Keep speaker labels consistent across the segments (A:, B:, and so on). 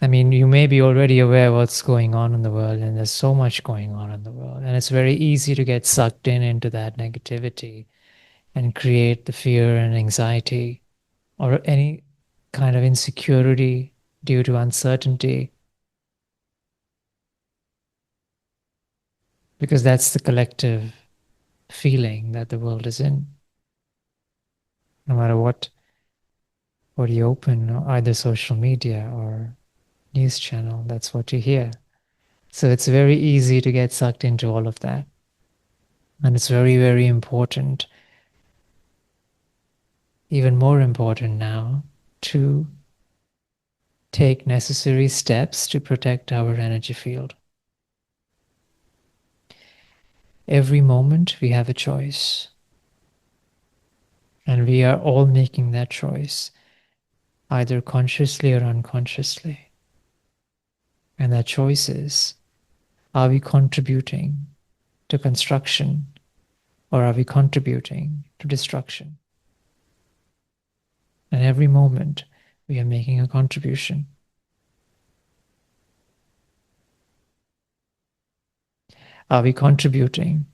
A: I mean, you may be already aware what's going on in the world, and there's so much going on in the world, and it's very easy to get sucked in into that negativity and create the fear and anxiety or any kind of insecurity due to uncertainty, because that's the collective feeling that the world is in. No matter what you open, either social media or news channel, that's what you hear. So it's very easy to get sucked into all of that. And it's very, very important, even more important now, to take necessary steps to protect our energy field. Every moment we have a choice, and we are all making that choice, either consciously or unconsciously. And that choice is, are we contributing to construction or are we contributing to destruction? And every moment we are making a contribution. Are we contributing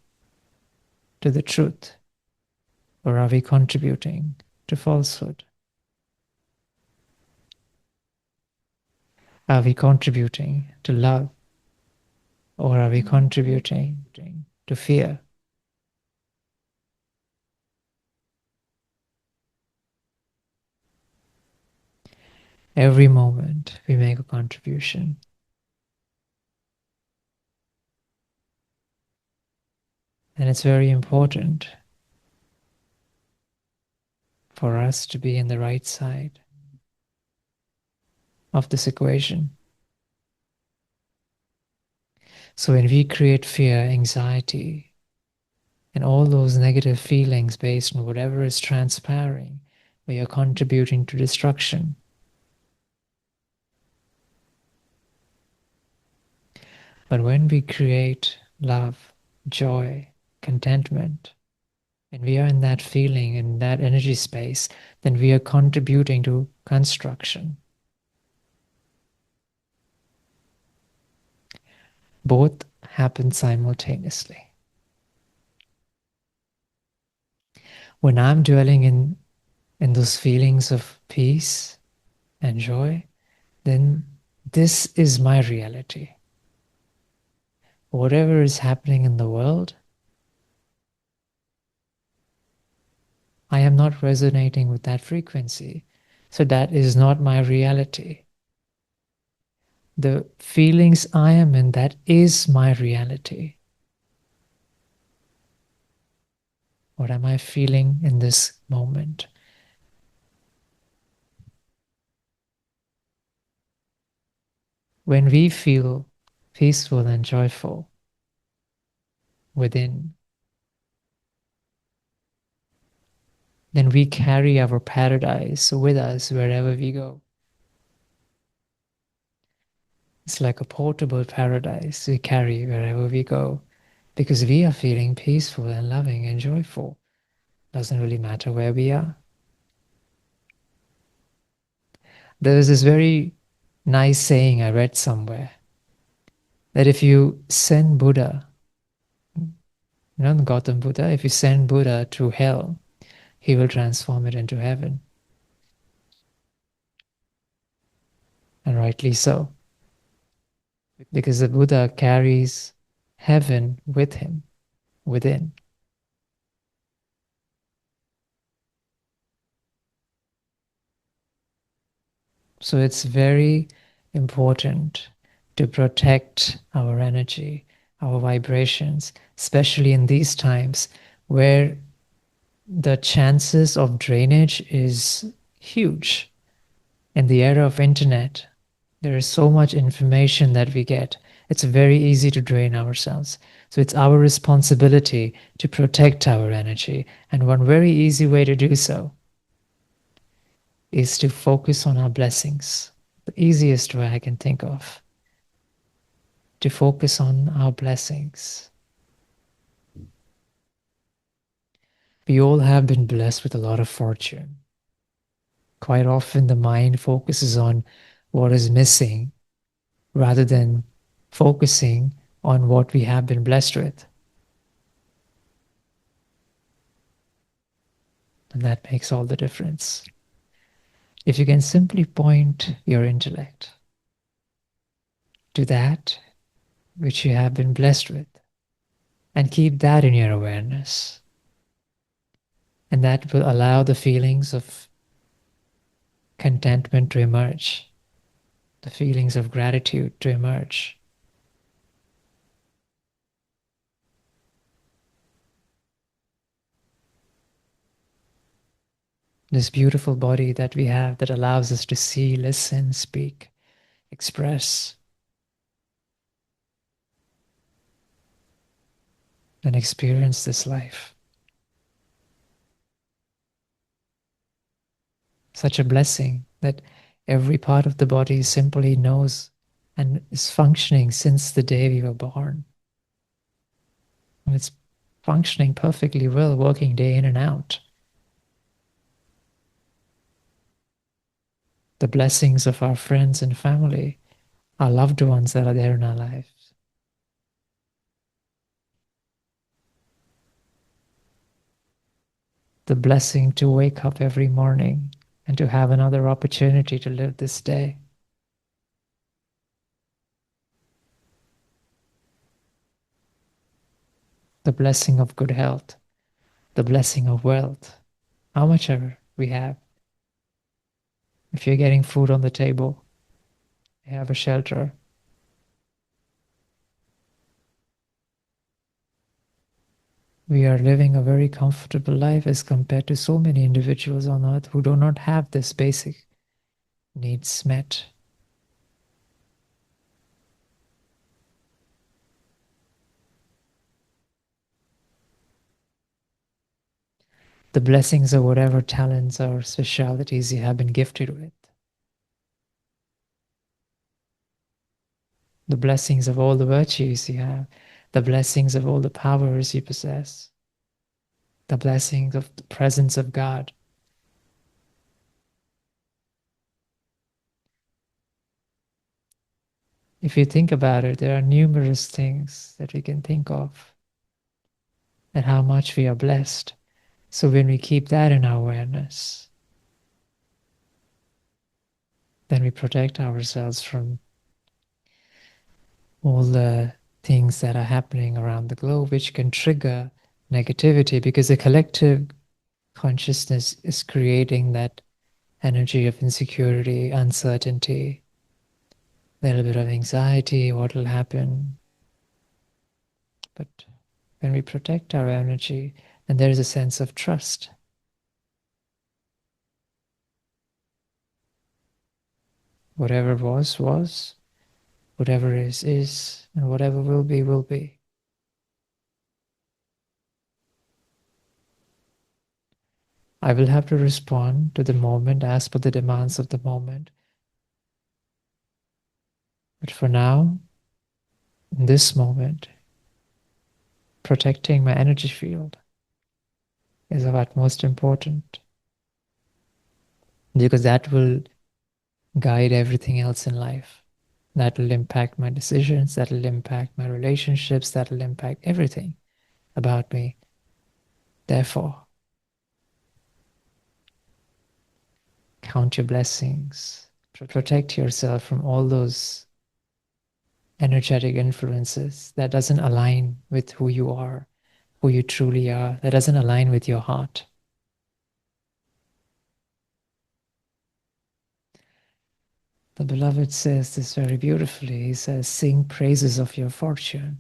A: to the truth or are we contributing to falsehood? Are we contributing to love or are we contributing to fear? Every moment we make a contribution. And it's very important for us to be in the right side of this equation. So when we create fear, anxiety, and all those negative feelings based on whatever is transpiring, we are contributing to destruction. But when we create love, joy, contentment, and we are in that feeling, in that energy space, then we are contributing to construction. Both happen simultaneously. When I'm dwelling in those feelings of peace and joy, then this is my reality. Whatever is happening in the world, I am not resonating with that frequency. So that is not my reality. The feelings I am in, that is my reality. What am I feeling in this moment? When we feel peaceful and joyful within, then we carry our paradise with us wherever we go. It's like a portable paradise we carry wherever we go because we are feeling peaceful and loving and joyful. Doesn't really matter where we are. There is this very nice saying I read somewhere that if you send Buddha, Gautam Buddha, if you send Buddha to hell, he will transform it into heaven. And rightly so, because the Buddha carries heaven with him, within. So it's very important to protect our energy, our vibrations, especially in these times where the chances of drainage is huge. In the era of internet, there is so much information that we get. It's very easy to drain ourselves. So it's our responsibility to protect our energy. And one very easy way to do so is to focus on our blessings. The easiest way I can think of. To focus on our blessings. We all have been blessed with a lot of fortune. Quite often the mind focuses on what is missing rather than focusing on what we have been blessed with. And that makes all the difference. If you can simply point your intellect to that which you have been blessed with and keep that in your awareness, and that will allow the feelings of contentment to emerge, the feelings of gratitude to emerge. This beautiful body that we have that allows us to see, listen, speak, express, and experience this life. Such a blessing that every part of the body simply knows and is functioning since the day we were born. And it's functioning perfectly well, working day in and out. The blessings of our friends and family, our loved ones that are there in our lives. The blessing to wake up every morning and to have another opportunity to live this day. The blessing of good health, the blessing of wealth, how much ever we have. If you're getting food on the table, you have a shelter, we are living a very comfortable life as compared to so many individuals on earth who do not have this basic needs met. The blessings of whatever talents or specialities you have been gifted with. The blessings of all the virtues you have. The blessings of all the powers you possess. The blessings of the presence of God. If you think about it, there are numerous things that we can think of and how much we are blessed. So when we keep that in our awareness, then we protect ourselves from all the things that are happening around the globe, which can trigger negativity because the collective consciousness is creating that energy of insecurity, uncertainty, a little bit of anxiety, what will happen. But when we protect our energy, then there is a sense of trust. Whatever was, was. Whatever is. And whatever will be, will be. I will have to respond to the moment as per the demands of the moment. But for now, in this moment, protecting my energy field is of utmost important because that will guide everything else in life. That will impact my decisions, that will impact my relationships, that will impact everything about me. Therefore, count your blessings, protect yourself from all those energetic influences that doesn't align with who you are, who you truly are, that doesn't align with your heart. The beloved says this very beautifully. He says, sing praises of your fortune.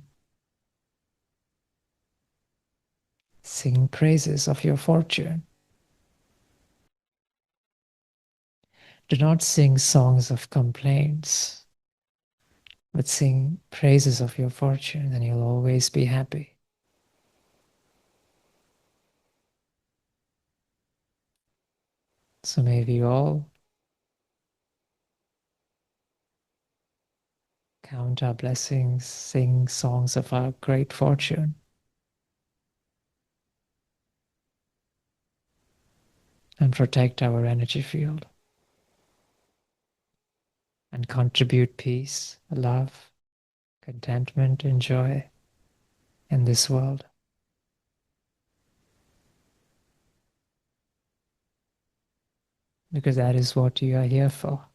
A: Sing praises of your fortune. Do not sing songs of complaints, but sing praises of your fortune, and you'll always be happy. So may we all count our blessings, sing songs of our great fortune, and protect our energy field. and contribute peace, love, contentment, and joy in this world. Because that is what you are here for.